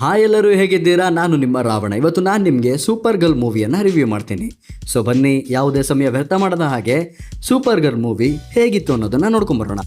Hi ಎಲ್ಲರೂ ಹೇಗಿದ್ದೀರಾ? ನಾನು ನಿಮ್ಮ ರಾವಣ. ಇವತ್ತು ನಾನು ನಿಮಗೆ ಸೂಪರ್ ಗರ್ಲ್ ಮೂವಿಯನ್ನು ರಿವ್ಯೂ ಮಾಡ್ತೀನಿ. ಸೊ ಬನ್ನಿ, ಯಾವುದೇ ಸಮಯ ವ್ಯರ್ಥ ಮಾಡದ ಹಾಗೆ ಸೂಪರ್ ಗರ್ಲ್ ಮೂವಿ ಹೇಗಿತ್ತು ಅನ್ನೋದನ್ನು ನೋಡ್ಕೊಂಬರೋಣ.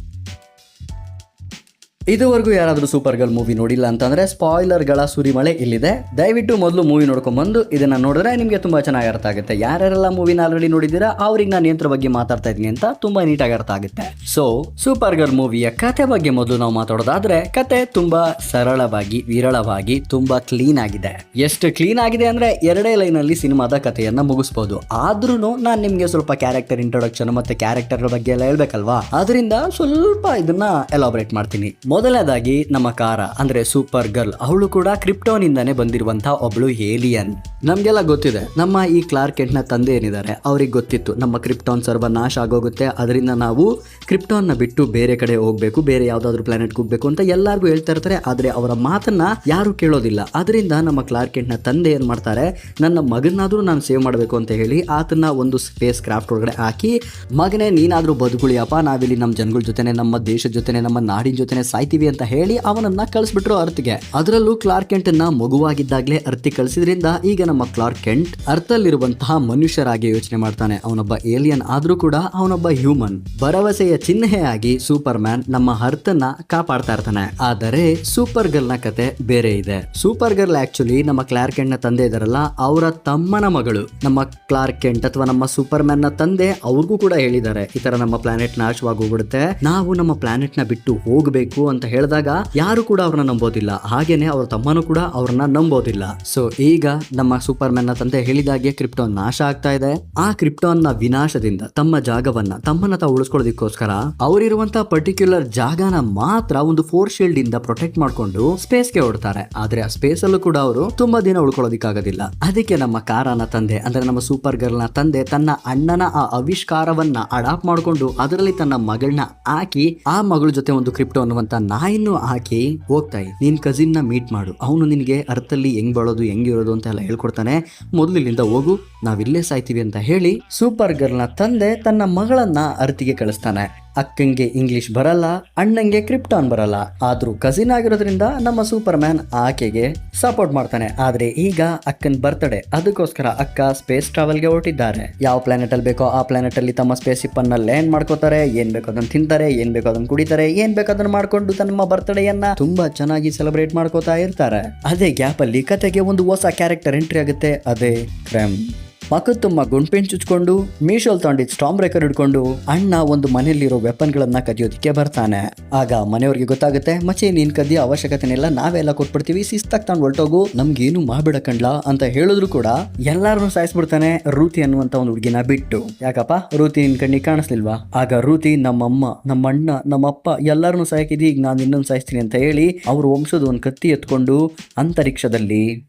ಇದುವರೆಗೂ ಯಾರಾದರೂ ಸೂಪರ್ ಗರ್ಲ್ ಮೂವಿ ನೋಡಿಲ್ಲ ಅಂತಂದರೆ ಸ್ಪಾಯ್ಲರ್ಗಳ ಸುರಿಮಳೆ ಇಲ್ಲಿದೆ. ದಯವಿಟ್ಟು ಮೊದಲು ಮೂವಿ ನೋಡ್ಕೊಂಬಂದು ಇದನ್ನು ನೋಡಿದ್ರೆ ನಿಮಗೆ ತುಂಬ ಚೆನ್ನಾಗಿ ಅರ್ಥ ಆಗುತ್ತೆ. ಯಾರ್ಯಾರೆಲ್ಲ ಮೂವಿನ ಆಲ್ರೆಡಿ ನೋಡಿದ್ದೀರಾ ಅವ್ರಿಗೆ ನಾನು ಯಂತ್ರ ಬಗ್ಗೆ ಮಾತಾಡ್ತಾ ಇದ್ದೀನಿ ಅಂತ ತುಂಬ ನೀಟಾಗಿ ಅರ್ಥ ಆಗುತ್ತೆ. ಸೊ ಸೂಪರ್ ಗರ್ಲ್ ಮೂವಿಯ ಕತೆ ಬಗ್ಗೆ ಮೊದಲು ನಾವು ಮಾತಾಡೋದಾದ್ರೆ, ಕತೆ ತುಂಬಾ ಸರಳವಾಗಿ ವಿರಳವಾಗಿ ತುಂಬಾ ಕ್ಲೀನ್ ಆಗಿದೆ. ಎಷ್ಟು ಕ್ಲೀನ್ ಆಗಿದೆ ಅಂದ್ರೆ 2 ಲೈನಲ್ಲಿ ಸಿನಿಮಾದ ಕಥೆಯನ್ನ ಮುಗಿಸ್ಬೋದು. ಆದ್ರೂ ನಾನು ನಿಮ್ಗೆ ಸ್ವಲ್ಪ ಕ್ಯಾರೆಕ್ಟರ್ ಇಂಟ್ರೊಡಕ್ಷನ್ ಮತ್ತೆ ಕ್ಯಾರೆಕ್ಟರ್ ಬಗ್ಗೆ ಎಲ್ಲ ಹೇಳ್ಬೇಕಲ್ವಾ, ಅದರಿಂದ ಸ್ವಲ್ಪ ಇದನ್ನ ಎಲಾಬ್ರೇಟ್ ಮಾಡ್ತೀನಿ. ಮೊದಲನೇದಾಗಿ ನಮ್ಮ ಕಾರ ಅಂದ್ರೆ ಸೂಪರ್ ಗರ್ಲ್, ಅವಳು ಕೂಡ ಕ್ರಿಪ್ಟೋನ್ ಇಂದಾನೆ ಬಂದಿರುವಂತಹ ಒಬ್ಳು ಏಲಿಯನ್. ನಮ್ಗೆಲ್ಲ ಗೊತ್ತಿದೆ, ನಮ್ಮ ಈ ಕ್ಲಾರ್ಕ್ ಕೆಂಟ್ ನ ತಂದೆ ಏನಿದ್ದಾರೆ ಅವ್ರಿಗೆ ಗೊತ್ತಿತ್ತು ನಮ್ಮ ಕ್ರಿಪ್ಟೋನ್ ಸರ್ವ ನಾಶ ಆಗೋಗುತ್ತೆ, ಅದರಿಂದ ನಾವು ಕ್ರಿಪ್ಟೋನ್ ನ ಬಿಟ್ಟು ಬೇರೆ ಕಡೆ ಹೋಗ್ಬೇಕು, ಬೇರೆ ಯಾವ್ದಾದ್ರು ಪ್ಲಾನೆಟ್ ಹೋಗ್ಬೇಕು ಅಂತ ಎಲ್ಲಾರ್ಗು ಹೇಳ್ತಾ ಇರ್ತಾರೆ. ಆದ್ರೆ ಅವರ ಮಾತನ್ನ ಯಾರು ಕೇಳೋದಿಲ್ಲ. ಅದರಿಂದ ನಮ್ಮ ಕ್ಲಾರ್ಕ್ ಕೆಂಟ್ ನ ತಂದೆ ಏನ್ ಮಾಡ್ತಾರೆ, ನನ್ನ ಮಗನಾದ್ರೂ ನಾನು ಸೇವ್ ಮಾಡಬೇಕು ಅಂತ ಹೇಳಿ ಆತನ ಒಂದು ಸ್ಪೇಸ್ ಕ್ರಾಫ್ಟ್ ಒಳಗಡೆ ಹಾಕಿ, ಮಗನೇ ನೀನಾದ್ರೂ ಬದುಕುಳಿಯಪ್ಪ, ನಾವಿಲ್ಲಿ ನಮ್ಮ ಜನಗಳ ಜೊತೆನೆ ನಮ್ಮ ದೇಶದ ಜೊತೆನೆ ನಮ್ಮ ನಾಡಿನ ಜೊತೆನೆ ಸಾಯ್ತೀವಿ ಅಂತ ಹೇಳಿ ಅವನನ್ನ ಕಳಿಸ್ಬಿಟ್ರು ಅರ್ಥ್ಗೆ. ಅದರಲ್ಲೂ ಕ್ಲಾರ್ಕ್ ಕೆಂಟ್ ನ ಮಗುವಾಗಿದ್ದಾಗಲೇ ಅರ್ಥಿಗೆ ಕಳಿಸಿದ್ರಿಂದ ಈಗ ನಮ್ಮ ಕ್ಲಾರ್ಕ್ ಕೆಂಟ್ ಅರ್ಥಲ್ಲಿರುವಂತಹ ಮನುಷ್ಯರಾಗಿ ಯೋಚನೆ ಮಾಡ್ತಾನೆ. ಅವನೊಬ್ಬ ಏಲಿಯನ್ ಆದ್ರೂ ಕೂಡ ಅವನೊಬ್ಬ ಹ್ಯೂಮನ್. ಭರವಸೆಯ ಚಿಹ್ನೆಯಾಗಿ ಸೂಪರ್ ಮ್ಯಾನ್ ನಮ್ಮ ಅರ್ಥನ್ನ ಕಾಪಾಡ್ತಾ ಇರ್ತಾನೆ. ಆದರೆ ಸೂಪರ್ ಗರ್ಲ್ ನ ಕತೆ ಬೇರೆ ಇದೆ. ಸೂಪರ್ ಗರ್ಲ್ ಆಕ್ಚುಲಿ ನಮ್ಮ ಕ್ಲಾರ್ಕ್ ಕೆಂಟ್ ನ ತಂದೆ ಇದಾರಲ್ಲ, ಅವರ ತಮ್ಮನ ಮಗಳು. ನಮ್ಮ ಕ್ಲಾರ್ಕ್ ಕೆಂಟ್ ಅಥವಾ ನಮ್ಮ ಸೂಪರ್ ಮ್ಯಾನ್ ನ ತಂದೆ ಅವ್ರಿಗೂ ಕೂಡ ಹೇಳಿದ್ದಾರೆ, ಈ ತರ ನಮ್ಮ ಪ್ಲಾನೆಟ್ ನಾಶವಾಗಿ ಹೋಗ್ಬಿಡುತ್ತೆ, ನಾವು ನಮ್ಮ ಪ್ಲಾನೆಟ್ ನ ಬಿಟ್ಟು ಹೋಗ್ಬೇಕು ಅಂತ ಹೇಳಿದಾಗ ಯಾರು ಕೂಡ ಅವ್ರನ್ನ ನಂಬೋದಿಲ್ಲ. ಹಾಗೇನೆ ಅವ್ರ ತಮ್ಮನೂ ಕೂಡ ಅವ್ರನ್ನ ನಂಬೋದಿಲ್ಲ. ಸೊ ಈಗ ನಮ್ಮ ಸೂಪರ್ ಮ್ಯಾನ್ ನ ತಂದೆ ಹೇಳಿದಾಗೆ ಕ್ರಿಪ್ಟೋನ್ ನಾಶ ಆಗ್ತಾ ಇದೆ. ಆ ಕ್ರಿಪ್ಟೋನ್ ನ ವಿನಾಶದಿಂದ ತಮ್ಮ ಜಾಗವನ್ನ ತಮ್ಮನ್ನ ತಾವು ಉಳಿಸ್ಕೊಳ್ಳೋದಕ್ಕೋಸ್ಕರ ಅವರಿರುವಂತಹ ಪರ್ಟಿಕ್ಯುಲರ್ ಜಾಗನ ಮಾತ್ರ ಒಂದು ಫೋರ್ಸ್ ಶೀಲ್ಡ್ ಇಂದ ಪ್ರೊಟೆಕ್ಟ್ ಮಾಡ್ಕೊಂಡು ಸ್ಪೇಸ್ಗೆ ಓಡ್ತಾರೆ. ಆದ್ರೆ ಆ ಸ್ಪೇಸ್ ಅಲ್ಲೂ ಕೂಡ ಅವರು ತುಂಬಾ ದಿನ ಉಳ್ಕೊಳ್ಳೋದಿಕ್ಕಾಗೋದಿಲ್ಲ. ಅದಕ್ಕೆ ನಮ್ಮ ಕಾರನ ತಂದೆ ಅಂದ್ರೆ ನಮ್ಮ ಸೂಪರ್ ಗರ್ಲ್ ನ ತಂದೆ ತನ್ನ ಅಣ್ಣನ ಆ ಆವಿಷ್ಕಾರವನ್ನ ಅಡಾಪ್ಟ್ ಮಾಡ್ಕೊಂಡು ಅದರಲ್ಲಿ ತನ್ನ ಮಗಳನ್ನ ಹಾಕಿ, ಆ ಮಗಳ ಜೊತೆ ಒಂದು ಕ್ರಿಪ್ಟೋ ಅನ್ನುವಂತ ನಾಯಿನ್ನು ಹಾಕಿ ಹೋಗ್ತಾಯಿ, ನಿನ್ ಕಸಿನ್ ನ ಮೀಟ್ ಮಾಡು, ಅವನು ನಿನ್ಗೆ ಅರ್ಥಲ್ಲಿ ಹೆಂಗ್ ಬಾಳೋದು ಹೆಂಗಿರೋದು ಅಂತ ಎಲ್ಲ ಹೇಳ್ಕೊಡ್ತಾನೆ, ಮೊದಲು ಇಲ್ಲಿಂದ ಹೋಗು, ನಾವಿಲ್ಲೇ ಸಾಯ್ತೀವಿ ಅಂತ ಹೇಳಿ ಸೂಪರ್ ಗರ್ಲ್ ನ ತಂದೆ ತನ್ನ ಮಗಳನ್ನ ಅರ್ಥಿಗೆ ಕಳಿಸ್ತಾನೆ. ಅಕ್ಕಂಗೆ ಇಂಗ್ಲಿಷ್ ಬರಲ್ಲ, ಅಣ್ಣಂಗೆ ಕ್ರಿಪ್ಟಾನ್ ಬರಲ್ಲ, ಆದ್ರೂ ಕಸಿನ್ ಆಗಿರೋದ್ರಿಂದ ನಮ್ಮ ಸೂಪರ್ ಮ್ಯಾನ್ ಆಕೆಗೆ ಸಪೋರ್ಟ್ ಮಾಡ್ತಾನೆ. ಆದ್ರೆ ಈಗ ಅಕ್ಕನ್ ಬರ್ತಡೆ, ಅದಕ್ಕೋಸ್ಕರ ಅಕ್ಕ ಸ್ಪೇಸ್ ಟ್ರಾವೆಲ್ಗೆ ಹೊರಟಿದ್ದಾರೆ. ಯಾವ ಪ್ಲಾನೆಟ್ ಅಲ್ಲಿ ಬೇಕೋ ಆ ಪ್ಲಾನೆಟ್ ಅಲ್ಲಿ ತಮ್ಮ ಸ್ಪೇಸ್ ಶಿಪ್ ಅನ್ನ ಲ್ಯಾಂಡ್ ಮಾಡ್ಕೋತಾರೆ, ಏನ್ ಬೇಕೋ ಅದನ್ನ ತಿಂತಾರೆ, ಏನ್ ಬೇಕೋ ಅದನ್ನ ಕುಡಿತಾರೆ, ಏನ್ ಬೇಕೋ ಅದನ್ನ ಮಾಡ್ಕೊಂಡು ತಮ್ಮ ಬರ್ತಡೆಯನ್ನ ತುಂಬಾ ಚೆನ್ನಾಗಿ ಸೆಲೆಬ್ರೇಟ್ ಮಾಡ್ಕೋತಾ ಇರ್ತಾರೆ. ಅದೇ ಗ್ಯಾಪ್ ಅಲ್ಲಿ ಕತೆಗೆ ಒಂದು ಹೊಸ ಕ್ಯಾರೆಕ್ಟರ್ ಎಂಟ್ರಿ ಆಗುತ್ತೆ, ಅದೇ ಕ್ರೆಮ್. ಮಕ್ಕಳು ತುಂಬ ಗುಂಡ್ಪೆಂಟ್ ಚುಚ್ಕೊಂಡು ಮೀಶೋಲ್ ತಗೊಂಡಿದ್ದು ಸ್ಟಾಮ್ ಬ್ರೇಕರ್ ಹಿಡ್ಕೊಂಡು ಅಣ್ಣ ಒಂದು ಮನೆಯಲ್ಲಿರೋ ವೆಪನ್ಗಳನ್ನ ಕದಿಯೋದಕ್ಕೆ ಬರ್ತಾನೆ. ಆಗ ಮನೆಯವ್ರಿಗೆ ಗೊತ್ತಾಗುತ್ತೆ, ಮಚ್ಚೆ ನೀನ್ ಕದಿಯೋ ಅವಶ್ಯಕತೆನೆಲ್ಲ ನಾವೆಲ್ಲ ಕೊಟ್ಬಿಡ್ತೀವಿ, ಶಿಸ್ತಾಗಿ ತಗೊಂಡು ಹೊರಟೋಗು, ನಮ್ಗೇನು ಮಾಡ್ಬಿಡ ಕಂಡ್ಲಾ ಅಂತ ಹೇಳಿದ್ರು ಕೂಡ ಎಲ್ಲಾರನ್ನು ಸಾಯಿಸ್ಬಿಡ್ತಾನೆ ರೂತಿ ಅನ್ನುವಂತ ಒಂದು ಹುಡುಗಿನ ಬಿಟ್ಟು. ಯಾಕಪ್ಪ ರೂತಿ ನಿನ್ ಕಣ್ಣಿಗೆ ಕಾಣಿಸ್ಲಿಲ್ವಾ? ಆಗ ರೂತಿ ನಮ್ಮಮ್ಮ, ನಮ್ಮ ಅಣ್ಣ, ನಮ್ಮಪ್ಪ ಎಲ್ಲಾರನ್ನು ಸಾಯ್ಕಿದಿ, ಈಗ ನಾನು ಇನ್ನೊಂದು ಸಾಯಿಸ್ತೀನಿ ಅಂತ ಹೇಳಿ ಅವ್ರ ವಂಶದ ಒಂದು ಕತ್ತಿ ಎತ್ಕೊಂಡು ಅಂತರಿಕ್ಷದಲ್ಲಿ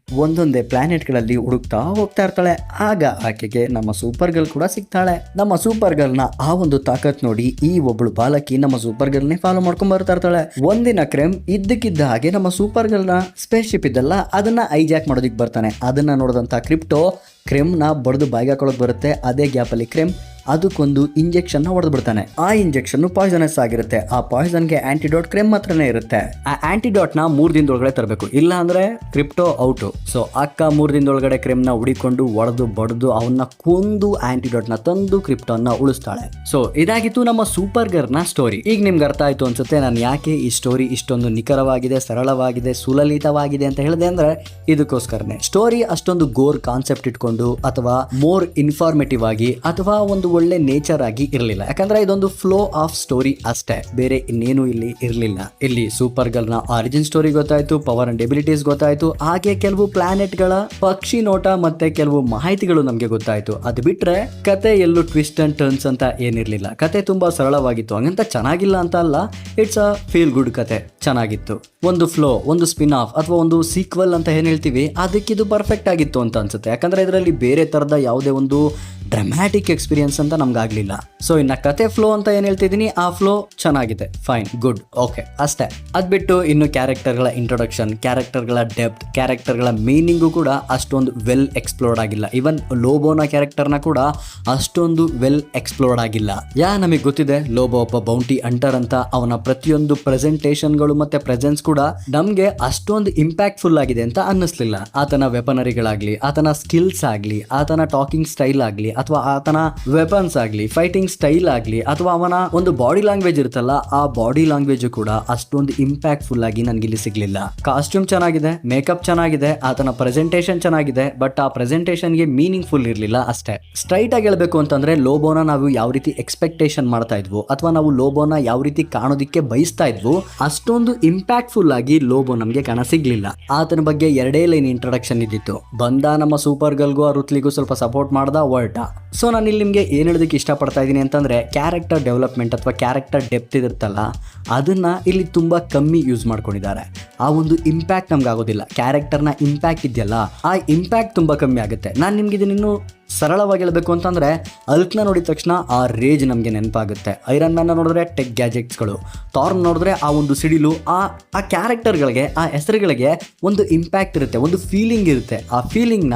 ಒಂದೊಂದೇ ಪ್ಲಾನೆಟ್ ಗಳಲ್ಲಿ ಹುಡುಕ್ತಾ ಹೋಗ್ತಾ ಇರ್ತಾಳೆ. ಆಗ ಆಕೆಗೆ ನಮ್ಮ ಸೂಪರ್ ಗರ್ಲ್ ಕೂಡ ಸಿಗ್ತಾಳೆ. ನಮ್ಮ ಸೂಪರ್ ಗರ್ಲ್ ನ ಆ ಒಂದು ತಾಕತ್ ನೋಡಿ ಈ ಒಬ್ಳು ಬಾಲಕಿ ನಮ್ಮ ಸೂಪರ್ ಗರ್ಲ್ ನೇ ಫಾಲೋ ಮಾಡ್ಕೊಂಡ್ ಬರ್ತಾ ಇರ್ತಾಳೆ. ಒಂದಿನ ಕ್ರೆಮ್ ಇದ್ದಕ್ಕಿದ್ದ ಹಾಗೆ ನಮ್ಮ ಸೂಪರ್ ಗರ್ಲ್ ನ ಸ್ಪೇಸ್ ಶಿಪ್ ಇದ್ದಲ್ಲ ಅದನ್ನ ಐಜಾಕ್ ಮಾಡೋದಿಕ್ ಬರ್ತಾನೆ. ಅದನ್ನ ನೋಡಿದಂತ ಕ್ರಿಪ್ಟೋ ಕ್ರೆಮ್ ನ ಬಡ್ದು ಬಾಯಿಗೆ ಹಾಕೊಳ್ಳೋಕೆ ಬರುತ್ತೆ. ಅದೇ ಗ್ಯಾಪ್ ಅಲ್ಲಿ ಕ್ರೆಮ್ ಅದಕ್ಕೊಂದು ಇಂಜೆಕ್ಷನ್ ಹೊಡೆದು ಬಿಡ್ತಾನೆ. ಆ ಇಂಜೆಕ್ಷನ್ ಪಾಯ್ಸನಸ್ ಆಗಿರುತ್ತೆ. ಆ ಪಾಯ್ಸನ್ಗೆ ಆಂಟಿಡೋಟ್ ಕ್ರೆಮ್ ಹತ್ರನೇ ಇರುತ್ತೆ. ಆ ಆಂಟಿಡೋಟ್ ನ 3 ದಿನದೊಳಗಡೆ ತರಬೇಕು, ಇಲ್ಲ ಅಂದ್ರೆ ಕ್ರಿಪ್ಟೋ ಔಟು. ಸೊ ಅಕ್ಕ 3 ದಿನದೊಳಗಡೆ ಕ್ರೆಮ್ ನ ಹುಡಿಕೊಂಡು ಒಡೆದು ಬಡ್ದು ಅವನ್ನ ಕೊಂದು ಆಂಟಿಡೋಟ್ ನ ತಂದು ಕ್ರಿಪ್ಟೋನ್ ನ ಉಳಿಸ್ತಾಳೆ. ಸೊ ಇದಾಗಿತ್ತು ನಮ್ಮ ಸೂಪರ್ ಗರ್ಲ್ ನ ಸ್ಟೋರಿ. ಈಗ ನಿಮ್ಗೆ ಅರ್ಥ ಆಯ್ತು ಅನ್ಸುತ್ತೆ ನಾನು ಯಾಕೆ ಈ ಸ್ಟೋರಿ ಇಷ್ಟೊಂದು ನಿಖರವಾಗಿದೆ, ಸರಳವಾಗಿದೆ, ಸುಲಲಿತವಾಗಿದೆ ಅಂತ ಹೇಳಿದೆ ಅಂದ್ರೆ ಇದಕ್ಕೋಸ್ಕರನೇ. ಸ್ಟೋರಿ ಅಷ್ಟೊಂದು ಗೋರ್ ಕಾನ್ಸೆಪ್ಟ್ ಇಟ್ಕೊಂಡು ಅಥವಾ ಮೋರ್ ಇನ್ಫಾರ್ಮೇಟಿವ್ ಆಗಿ ಅಥವಾ ಒಂದು ಒಳ್ಳೆ ನೇಚರ್ ಆಗಿ ಇರಲಿಲ್ಲ. ಯಾಕಂದ್ರೆ ಇದೊಂದು ಫ್ಲೋ ಆಫ್ ಸ್ಟೋರಿ ಅಷ್ಟೇ, ಬೇರೆ ಇನ್ನೇನು ಇಲ್ಲಿ ಇರಲಿಲ್ಲ. ಇಲ್ಲಿ ಸೂಪರ್ ಗರ್ಲ್ ನ ಆರಿಜಿನ್ ಸ್ಟೋರಿ ಗೊತ್ತಾಯ್ತು, ಪವರ್ ಅಂಡ್ ಎಬಿಲಿಟೀಸ್ ಗೊತ್ತಾಯ್ತು, ಹಾಗೆ ಕೆಲವು ಪ್ಲಾನೆಟ್ ಗಳ ಪಕ್ಷಿ ನೋಟ ಮತ್ತೆ ಕೆಲವು ಮಾಹಿತಿಗಳು ನಮ್ಗೆ ಗೊತ್ತಾಯ್ತು. ಅದು ಬಿಟ್ರೆ ಕತೆ ಎಲ್ಲೂ ಟ್ವಿಸ್ಟ್ ಅಂಡ್ ಟರ್ನ್ಸ್ ಅಂತ ಏನಿರ್ಲಿಲ್ಲ. ಕತೆ ತುಂಬಾ ಸರಳವಾಗಿತ್ತು, ಹಂಗಂತ ಚೆನ್ನಾಗಿಲ್ಲ ಅಂತ ಅಲ್ಲ, ಇಟ್ಸ್ ಅ ಫೀಲ್ ಗುಡ್ ಕತೆ, ಚೆನ್ನಾಗಿತ್ತು. ಒಂದು ಫ್ಲೋ, ಒಂದು ಸ್ಪಿನ್ ಆಫ್ ಅಥವಾ ಒಂದು ಸೀಕ್ವಲ್ ಅಂತ ಏನ್ ಹೇಳ್ತೀವಿ, ಅದಕ್ಕಿದು ಪರ್ಫೆಕ್ಟ್ ಆಗಿತ್ತು ಅಂತ ಅನ್ಸುತ್ತೆ. ಯಾಕಂದ್ರೆ ಇದರಲ್ಲಿ ಬೇರೆ ತರದ ಯಾವುದೇ ಒಂದು ಡ್ರಾಮ್ಯಾಟಿಕ್ ಎಕ್ಸ್ಪೀರಿಯನ್ಸ್ ಅಂತ ನಮ್ಗಾಗ್ಲಿಲ್ಲ. ಸೊ ಇನ್ನ ಕತೆ ಫ್ಲೋ ಅಂತ ಏನ್ ಹೇಳ್ತಿದೀನಿ, ಆ ಫ್ಲೋ ಚೆನ್ನಾಗಿದೆ, ಫೈನ್, ಗುಡ್, ಓಕೆ, ಅಷ್ಟೇ. ಅದ್ಬಿಟ್ಟು ಇನ್ನು ಕ್ಯಾರೆಕ್ಟರ್ಗಳ ಇಂಟ್ರೊಡಕ್ಷನ್, ಕ್ಯಾರೆಕ್ಟರ್ಗಳ ಡೆಪ್ತ್, ಕ್ಯಾರೆಕ್ಟರ್ಗಳ ಮೀನಿಂಗು ಕೂಡ ಅಷ್ಟೊಂದು ವೆಲ್ ಎಕ್ಸ್ಪ್ಲೋರ್ಡ್ ಆಗಿಲ್ಲ. ಇವನ್ ಲೋಬೋನ ಕ್ಯಾರೆಕ್ಟರ್ನ ಕೂಡ ಅಷ್ಟೊಂದು ವೆಲ್ ಎಕ್ಸ್ಪ್ಲೋರ್ಡ್ ಆಗಿಲ್ಲ. ನಮಗೆ ಗೊತ್ತಿದೆ ಲೋಬೋ ಒಬ್ಬ ಬೌಂಟಿ ಅಂಟರ್ ಅಂತ. ಅವನ ಪ್ರತಿಯೊಂದು ಪ್ರೆಸೆಂಟೇಷನ್ಗಳು ಮತ್ತೆ ಪ್ರೆಸೆನ್ಸ್ ಕೂಡ ನಮ್ಗೆ ಅಷ್ಟೊಂದು ಇಂಪ್ಯಾಕ್ಟ್ಫುಲ್ ಆಗಿದೆ ಅಂತ ಅನ್ನಿಸ್ಲಿಲ್ಲ. ಆತನ ವೆಪನರಿಗಳಾಗ್ಲಿ, ಆತನ ಸ್ಕಿಲ್ಸ್ ಆಗ್ಲಿ, ಆತನ ಟಾಕಿಂಗ್ ಸ್ಟೈಲ್ ಆಗ್ಲಿ, ಅಥವಾ ಆತನ ವೆಪನ್ಸ್ ಆಗ್ಲಿ, ಫೈಟಿಂಗ್ ಸ್ಟೈಲ್ ಆಗ್ಲಿ, ಅಥವಾ ಅವನ ಒಂದು ಬಾಡಿ ಲ್ಯಾಂಗ್ವೇಜ್ ಇರುತ್ತಲ್ಲ, ಆ ಬಾಡಿ ಲ್ಯಾಂಗ್ವೇಜ್ ಕೂಡ ಅಷ್ಟೊಂದು ಇಂಪ್ಯಾಕ್ಟ್ಫುಲ್ ಆಗಿ ನನ್ಗೆ ಇಲ್ಲಿ ಸಿಗ್ಲಿಲ್ಲ. ಕಾಸ್ಟ್ಯೂಮ್ ಚೆನ್ನಾಗಿದೆ, ಮೇಕಪ್ ಚೆನ್ನಾಗಿದೆ, ಆತನ ಪ್ರೆಸೆಂಟೇಷನ್ ಚೆನ್ನಾಗಿದೆ, ಬಟ್ ಆ ಪ್ರೆಸೆಂಟೇಷನ್ಗೆ ಮೀನಿಂಗ್ ಫುಲ್ ಇರಲಿಲ್ಲ ಅಷ್ಟೇ. ಸ್ಟ್ರೈಟ್ ಆಗಿ ಹೇಳ್ಬೇಕು ಅಂತಂದ್ರೆ ಲೋಬೋನ ನಾವು ಯಾವ ರೀತಿ ಎಕ್ಸ್ಪೆಕ್ಟೇಷನ್ ಮಾಡ್ತಾ ಇದ್ವು, ಅಥವಾ ನಾವು ಲೋಬೋನ ಯಾವ ರೀತಿ ಕಾಣೋದಿಕ್ಕೆ ಬಯಸ್ತಾ ಇದ್ವು, ಅಷ್ಟೊಂದು ಇಂಪ್ಯಾಕ್ಟ್ಫುಲ್ ಆಗಿ ಲೋಬೋ ನಮ್ಗೆ ಕಾಣ ಸಿಗ್ಲಿಲ್ಲ. ಆತನ ಬಗ್ಗೆ 2 ಲೈನ್ ಇಂಟ್ರೊಡಕ್ಷನ್ ಇದ್ದಿತ್ತು. ಬಂದ, ನಮ್ಮ ಸೂಪರ್ ಗರ್ಲ್ಗೂ ರುತ್ಲಿಗೂ ಸ್ವಲ್ಪ ಸಪೋರ್ಟ್ ಮಾಡ್ದ, ಹೊರಟ. ಸೊ ನಾನು ಇಲ್ಲಿ ನಿಮಗೆ ಏನು ಹೇಳೋದಕ್ಕೆ ಇಷ್ಟಪಡ್ತಾ ಇದ್ದೀನಿ ಅಂತಂದ್ರೆ, ಕ್ಯಾರೆಕ್ಟರ್ ಡೆವಲಪ್ಮೆಂಟ್ ಅಥವಾ ಕ್ಯಾರೆಕ್ಟರ್ ಡೆಪ್ತ್ ಇರುತ್ತಲ್ಲ, ಅದನ್ನ ಇಲ್ಲಿ ತುಂಬಾ ಕಮ್ಮಿ ಯೂಸ್ ಮಾಡ್ಕೊಂಡಿದ್ದಾರೆ. ಆ ಒಂದು ಇಂಪ್ಯಾಕ್ಟ್ ನಮ್ಗೆ ಆಗೋದಿಲ್ಲ. ಕ್ಯಾರೆಕ್ಟರ್ನ ಇಂಪ್ಯಾಕ್ಟ್ ಇದೆಯಲ್ಲ, ಆ ಇಂಪ್ಯಾಕ್ಟ್ ತುಂಬಾ ಕಮ್ಮಿ ಆಗುತ್ತೆ. ನಾನು ನಿಮ್ಗೆ ಇದನ್ನು ಸರಳವಾಗಿ ಹೇಳಬೇಕು ಅಂತಂದ್ರೆ, ಅಲ್ಕ್ನ ನೋಡಿದ ತಕ್ಷಣ ಆ ರೇಜ್ ನಮಗೆ ನೆನಪಾಗುತ್ತೆ. ಐರನ್ ಮ್ಯಾನ್ ನೋಡಿದ್ರೆ ಟೆಕ್ ಗ್ಯಾಜೆಟ್ಸ್ಗಳು, ಥಾರ್ ನೋಡಿದ್ರೆ ಆ ಒಂದು ಸಿಡಿಲು, ಆ ಕ್ಯಾರೆಕ್ಟರ್ಗಳಿಗೆ, ಆ ಹೆಸರುಗಳಿಗೆ ಒಂದು ಇಂಪ್ಯಾಕ್ಟ್ ಇರುತ್ತೆ, ಒಂದು ಫೀಲಿಂಗ್ ಇರುತ್ತೆ. ಆ ಫೀಲಿಂಗ್ನ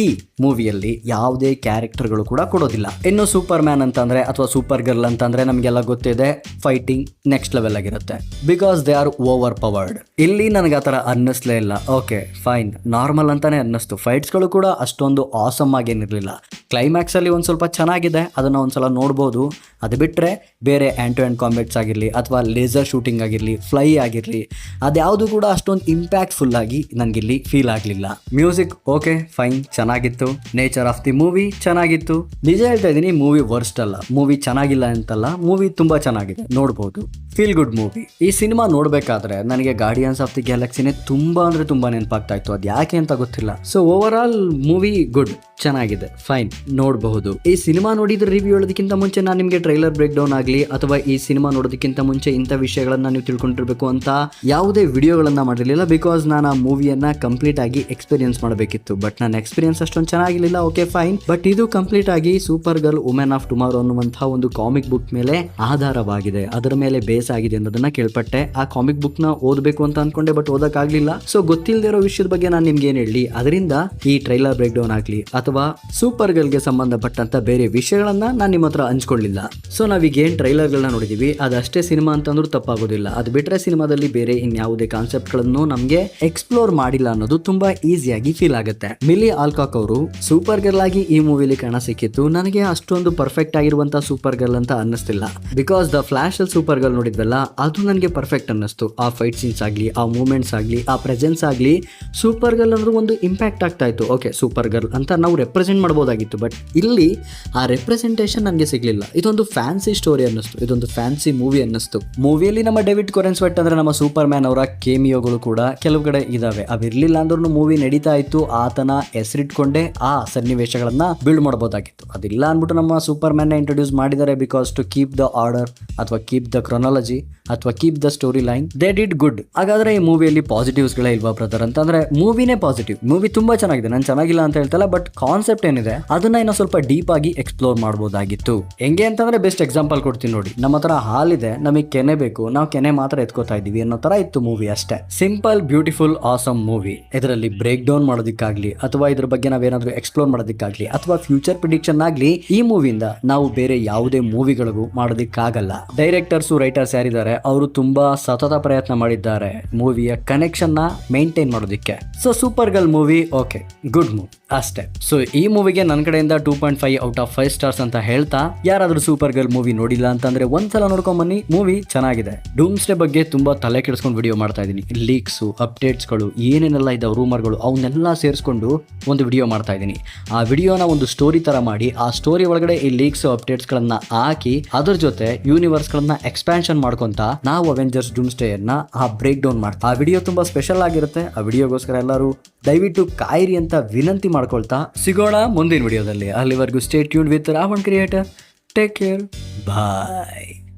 ಈ ಮೂವಿಯಲ್ಲಿ ಯಾವುದೇ ಕ್ಯಾರೆಕ್ಟರ್ಗಳು ಕೂಡ ಕೊಡೋದಿಲ್ಲ. ಇನ್ನು ಸೂಪರ್ ಮ್ಯಾನ್ ಅಂತಂದ್ರೆ ಅಥವಾ ಸೂಪರ್ ಗರ್ಲ್ ಅಂತಂದ್ರೆ ನಮಗೆಲ್ಲ ಗೊತ್ತಿದೆ, ಫೈಟಿಂಗ್ ನೆಕ್ಸ್ಟ್ ಲೆವೆಲ್ ಆಗಿರುತ್ತೆ, because they are over powered. ಇಲ್ಲಿ ನನಗೆ ಆ ಥರ ಅನ್ನಿಸ್ಲೇ ಇಲ್ಲ. ಓಕೆ, ಫೈನ್, ನಾರ್ಮಲ್ ಅಂತಾನೆ ಅನ್ನಿಸ್ತು. ಫೈಟ್ಸ್ಗಳು ಕೂಡ ಅಷ್ಟೊಂದು ಆಸಮ್ ಆಗೇನಿರಲಿಲ್ಲ. ಕ್ಲೈಮ್ಯಾಕ್ಸ್ ಅಲ್ಲಿ ಒಂದು ಸ್ವಲ್ಪ ಚೆನ್ನಾಗಿದೆ, ಅದನ್ನ ಒಂದ್ಸಲ ನೋಡ್ಬೋದು. ಅದು ಬಿಟ್ಟರೆ ಬೇರೆ ಹ್ಯಾಂಡ್ ಟು ಹ್ಯಾಂಡ್ ಕಾಂಬ್ಯಾಟ್ಸ್ ಆಗಿರಲಿ, ಅಥವಾ ಲೇಸರ್ ಶೂಟಿಂಗ್ ಆಗಿರಲಿ, ಫ್ಲೈ ಆಗಿರಲಿ, ಅದ್ಯಾವುದು ಕೂಡ ಅಷ್ಟೊಂದು ಇಂಪ್ಯಾಕ್ಟ್ಫುಲ್ ಆಗಿ ನನಗಿಲ್ಲಿ ಫೀಲ್ ಆಗಲಿಲ್ಲ. ಮ್ಯೂಸಿಕ್ ಓಕೆ, ಫೈನ್, ಚೆನ್ನಾಗಿತ್ತು. ನೇಚರ್ ಆಫ್ ದಿ ಮೂವಿ ಚೆನ್ನಾಗಿತ್ತು. ನಿಜ ಹೇಳ್ತಾ ಇದ್ದೀನಿ, ಮೂವಿ ವರ್ಸ್ಟ್ ಅಲ್ಲ, ಮೂವಿ ಚೆನ್ನಾಗಿಲ್ಲ ಅಂತಲ್ಲ, ಮೂವಿ ತುಂಬಾ ಚೆನ್ನಾಗಿದೆ, ನೋಡ್ಬೋದು. Feel good movie. ಈ ಸಿನಿಮಾ ನೋಡ್ಬೇಕಾದ್ರೆ ನನಗೆ ಗಾರ್ಡಿಯನ್ಸ್ ಆಫ್ ದಿ ಗ್ಯಾಲಕ್ಸಿನೇ ತುಂಬಾ ಅಂದ್ರೆ ತುಂಬಾ ನೆನಪಾಗ್ತಾ ಇತ್ತು. ಅದು ಯಾಕೆ ಅಂತ ಗೊತ್ತಿಲ್ಲ. So over all movie good, ಚೆನ್ನಾಗಿದೆ, ಫೈನ್, ನೋಡಬಹುದು. ಈ ಸಿನಿಮಾ ನೋಡಿದ್ರೆ ರಿವ್ಯೂ ಹೇಳೋದಕ್ಕಿಂತ ಮುಂಚೆ ನಾನು ನಿಮಗೆ ಟ್ರೈಲರ್ ಬ್ರೇಕ್ ಡೌನ್ ಆಗಲಿ, ಅಥವಾ ಈ ಸಿನಿಮಾ ನೋಡೋದಕ್ಕಿಂತ ಮುಂಚೆ ಇಂಥ ವಿಷಯಗಳನ್ನ ನೀವು ತಿಳ್ಕೊಂಡಿರ್ಬೇಕು ಅಂತ ಯಾವುದೇ ವಿಡಿಯೋಗಳನ್ನ ಮಾಡಿರಲಿಲ್ಲ. ಬಿಕಾಸ್ ನಾನು ಆ ಮೂವಿಯನ್ನ ಕಂಪ್ಲೀಟ್ ಆಗಿ ಎಕ್ಸ್ಪೀರಿಯನ್ಸ್ ಮಾಡಬೇಕಿತ್ತು. ಬಟ್ ನನ್ನ ಎಕ್ಸ್ಪೀರಿಯನ್ಸ್ ಅಷ್ಟೊಂದು ಚೆನ್ನಾಗಿರಲಿಲ್ಲ. Okay, fine. ಬಟ್ ಇದು ಕಂಪ್ಲೀಟ್ ಆಗಿ super girl women of tomorrow ಅನ್ನುವಂತಹ ಒಂದು ಕಾಮಿಕ್ ಬುಕ್ ಮೇಲೆ ಆಧಾರವಾಗಿದೆ, ಅದರ ಮೇಲೆ ಬೇಸ್ ಆಗಿದೆ ಅನ್ನೋದನ್ನ ಕೇಳ್ಪಟ್ಟೆ. ಆ ಕಾಮಿಕ್ ಬುಕ್ ನ ಓದಬೇಕು ಅಂತ ಅನ್ಕೊಂಡೆ, ಬಟ್ ಓದಕ್ಕಾಗ್ಲಿಲ್ಲ. ಸೊ ಗೊತ್ತಿಲ್ಲದೆ ಇರೋ ವಿಷಯದ ಬಗ್ಗೆ ನಾನು ನಿಮ್ಗೆ ಏನ್ ಹೇಳಿ, ಅದರಿಂದ ಈ ಟ್ರೈಲರ್ ಬ್ರೇಕ್ ಡೌನ್ ಆಗ್ಲಿ ಅಥವಾ ಸೂಪರ್ ಗರ್ಲ್ಗೆ ಸಂಬಂಧಪಟ್ಟಂತ ಬೇರೆ ವಿಷಯಗಳನ್ನ ನಾನು ನಿಮ್ಮ ಹತ್ರ ಹಂಚ್ಕೊಳ್ಳಿಲ್ಲ. ಸೊ ನಾವೀಗ ಏನ್ ಟ್ರೈಲರ್ ಗಳನ್ನ ನೋಡಿದೀವಿ ಅದಷ್ಟೇ ಸಿನಿಮಾ ಅಂತಂದ್ರೂ ತಪ್ಪಾಗೋದಿಲ್ಲ. ಅದು ಬಿಟ್ರೆ ಸಿನಿಮಾದಲ್ಲಿ ಬೇರೆ ಇನ್ಯಾವುದೇ ಕಾನ್ಸೆಪ್ಟ್ ಗಳನ್ನು ನಮ್ಗೆ ಎಕ್ಸ್ಪ್ಲೋರ್ ಮಾಡಿಲ್ಲ ಅನ್ನೋದು ತುಂಬಾ ಈಸಿಯಾಗಿ ಫೀಲ್ ಆಗುತ್ತೆ. ಮಿಲಿ ಆಲ್ಕಾಕ್ ಅವರು ಸೂಪರ್ ಗರ್ಲ್ ಆಗಿ ಈ ಮೂವಿಲಿ ಕಾಣ ಸಿಕ್ಕಿತ್ತು. ನನಗೆ ಅಷ್ಟೊಂದು ಪರ್ಫೆಕ್ಟ್ ಆಗಿರುವಂತಹ ಸೂಪರ್ ಗರ್ಲ್ ಅಂತ ಅನ್ನಿಸ್ತಿಲ್ಲ. ಬಿಕಾಸ್ ದ ಫ್ಲಾಶ್ ಅಲ್ಲಿ ಸೂಪರ್ ಗರ್ಲ್ ನೋಡಿದ್ವಲ್ಲ, ಅದು ನನಗೆ ಪರ್ಫೆಕ್ಟ್ ಅನ್ನಿಸ್ತು. ಆ ಫೈಟ್ ಸೀನ್ಸ್ ಆಗ್ಲಿ, ಆ ಮೂವ್ಮೆಂಟ್ಸ್ ಆಗ್ಲಿ, ಆ ಪ್ರೆಸೆನ್ಸ್ ಆಗ್ಲಿ, ಸೂಪರ್ ಗರ್ಲ್ ಅನ್ನೋದು ಒಂದು ಇಂಪ್ಯಾಕ್ಟ್ ಆಗ್ತಾ ಇತ್ತು. ಓಕೆ, ಸೂಪರ್ ಗರ್ಲ್ ಅಂತ ನಾವು ರೆಪ್ರೆಸೆಂಟ್ ಮಾಡಬಹುದಾಗಿತ್ತು. ಬಟ್ ಇಲ್ಲಿ ಆ ರೆಪ್ರೆಸೆಂಟೇಷನ್ ನನಗೆ ಸಿಗ್ಲಿಲ್ಲ. ಇದೊಂದು ಫ್ಯಾನ್ಸಿ ಸ್ಟೋರಿ ಅನ್ನಿಸ್ತು, ಇದೊಂದು ಫ್ಯಾನ್ಸಿ ಮೂವಿ ಅನ್ನಿಸ್ತು. ಮೂವಿಯಲ್ಲಿ ನಮ್ಮ ಡೇವಿಡ್ ಕೊರೆನ್ಸ್ವೆಟ್ ಅಂದ್ರೆ ನಮ್ಮ ಸೂಪರ್ ಮ್ಯಾನ್ ಅವರ ಕೇಮಿಯೋಗಳು ಕೂಡ ಕೆಲವು ಕಡೆ ಇದಾವೆ. ಅವಿರ್ಲಿಲ್ಲ ಅಂದ್ರೂ ಮೂವಿ ನಡೀತಾ ಇತ್ತು. ಆತನ ಹೆಸರಿಟ್ಕೊಂಡೇ ಆ ಸನ್ನಿವೇಶಗಳನ್ನ ಬಿಲ್ಡ್ ಮಾಡಬಹುದಾಗಿತ್ತು. ಅದಿಲ್ಲ ಅಂದ್ಬಿಟ್ಟು ನಮ್ಮ ಸೂಪರ್ ಮ್ಯಾನ್ ನ ಇಂಟ್ರೊಡ್ಯೂಸ್ ಮಾಡಿದ್ದಾರೆ. Because to keep the order ಅಥವಾ ಕೀಪ್ ದ ಕ್ರೊನಾಲಜಿ ಅಥವಾ keep the story line, they did good. ಹಾಗಾದ್ರೆ ಈ ಮೂವಿಯಲ್ಲಿ ಪಾಸಿಟಿವ್ಸ್ ಗಳೇ ಇಲ್ವಾ ಬ್ರದರ್ ಅಂತಂದ್ರೆ, ಮೂವಿನೇ ಪಾಸಿಟಿವ್. ಮೂವಿ ತುಂಬಾ ಚೆನ್ನಾಗಿದೆ, ನಾನು ಚೆನ್ನಾಗಿಲ್ಲ ಅಂತ ಹೇಳ್ತಲ್ಲ. ಬಟ್ ಕಾನ್ಸೆಪ್ಟ್ ಏನಿದೆ ಅದನ್ನ ಇನ್ನೂ ಸ್ವಲ್ಪ ಡೀಪ್ ಆಗಿ ಎಕ್ಸ್ಪ್ಲೋರ್ ಮಾಡಬಹುದಾಗಿತ್ತು. ಹೆಂಗೆ ಅಂತಂದ್ರೆ ಬೆಸ್ಟ್ ಎಕ್ಸಾಂಪಲ್ ಕೊಡ್ತೀನಿ ನೋಡಿ. ನಮ್ಮ ಹತ್ರ ಹಾಲಿದೆ, ನಮಗೆ ಕೆನೆ ಬೇಕು, ನಾವು ಕೆನೆ ಮಾತ್ರ ಎತ್ಕೋತಾ ಇದೀವಿ ಅನ್ನೋ ತರ ಇತ್ತು ಮೂವಿ ಅಷ್ಟೇ. Simple, beautiful, awesome movie. ಇದರಲ್ಲಿ ಬ್ರೇಕ್ ಡೌನ್ ಮಾಡೋದಕ್ಕಾಗ್ಲಿ ಅಥವಾ ಇದ್ರ ಬಗ್ಗೆ ನಾವೇನಾದ್ರೂ ಎಕ್ಸ್ಪ್ಲೋರ್ ಮಾಡೋದಕ್ಕಾಗ್ಲಿ ಅಥವಾ ಫ್ಯೂಚರ್ ಪ್ರಿಡಿಕ್ಷನ್ ಆಗ್ಲಿ ಈ ಮೂವಿಯಿಂದ ನಾವು ಬೇರೆ ಯಾವುದೇ ಮೂವಿಗಳಿಗೂ ಮಾಡೋದಕ್ಕಾಗಲ್ಲ. ಡೈರೆಕ್ಟರ್ಸ್, ರೈಟರ್ಸ್ ಯಾರಿದ್ದಾರೆ ಅವರು ತುಂಬಾ ಸತತ ಪ್ರಯತ್ನ ಮಾಡಿದ್ದಾರೆ ಮೂವಿಯ ಕನೆಕ್ಷನ್ ನ ಮೇಂಟೈನ್ ಮಾಡೋದಕ್ಕೆ. So super girl movie okay, good movie ಅಷ್ಟೇ. ಸೊ ಈ ಮೂವಿಗೆ ನನ್ನ ಕಡೆಯಿಂದ 2.5 ಔಟ್ ಆಫ್ 5 ಸ್ಟಾರ್ಸ್ ಅಂತ ಹೇಳ್ತಾ, ಯಾರಾದ್ರೂ ಸೂಪರ್ ಗರ್ಲ್ ಮೂವಿ ನೋಡಿಲ್ಲ ಅಂತಂದ್ರೆ ಒಂದ್ಸಲ ನೋಡ್ಕೊಂಡ್ ಬನ್ನಿ, ಮೂವಿ ಚೆನ್ನಾಗಿದೆ. ಡೂಮ್ಸ್ಡೇ ಬಗ್ಗೆ ತುಂಬಾ ತಲೆ ಕೆಡಿಸ್ಕೊಂಡು ವಿಡಿಯೋ ಮಾಡ್ತಾ ಇದೀನಿ. ಲೀಕ್ಸ್, ಅಪ್ಡೇಟ್ಸ್ಗಳು, ಏನೇನೆಲ್ಲ ಇದಾವೆ, ರೂಮರ್ಗಳು, ಅವನ್ನೆಲ್ಲ ಸೇರಿಸ್ಕೊಂಡು ಒಂದು ವಿಡಿಯೋ ಮಾಡ್ತಾ ಇದೀನಿ. ಆ ವಿಡಿಯೋನ ಒಂದು ಸ್ಟೋರಿ ತರ ಮಾಡಿ, ಆ ಸ್ಟೋರಿ ಒಳಗಡೆ ಈ ಲೀಕ್ಸ್, ಅಪ್ಡೇಟ್ಸ್ ಗಳನ್ನ ಹಾಕಿ, ಅದ್ರ ಜೊತೆ ಯೂನಿವರ್ಸ್ ಗಳನ್ನ ಎಕ್ಸ್ಪ್ಯಾನ್ಷನ್ ಮಾಡ್ಕೊಂತ ನಾವು ಅವೆಂಜರ್ಸ್ ಡೂಮ್ಸ್ಡೇ ಅನ್ನ ಆ ಬ್ರೇಕ್ ಡೌನ್ ಮಾಡ್ತಾ. ಆ ವಿಡಿಯೋ ತುಂಬಾ ಸ್ಪೆಷಲ್ ಆಗಿರುತ್ತೆ. ಆ ವಿಡಿಯೋಗೋಸ್ಕರ ಎಲ್ಲರೂ ದಯವಿಟ್ಟು ಕಾಯಿರಿ ಅಂತ ವಿನಂತಿ ಮಾಡ್ಕೊಳ್ತಾ ಸಿಗೋಣ ಮುಂದಿನ ವಿಡಿಯೋದಲ್ಲಿ. ಅಲ್ಲಿವರೆಗೂ stay tuned with Ravan creator. Take care, bye.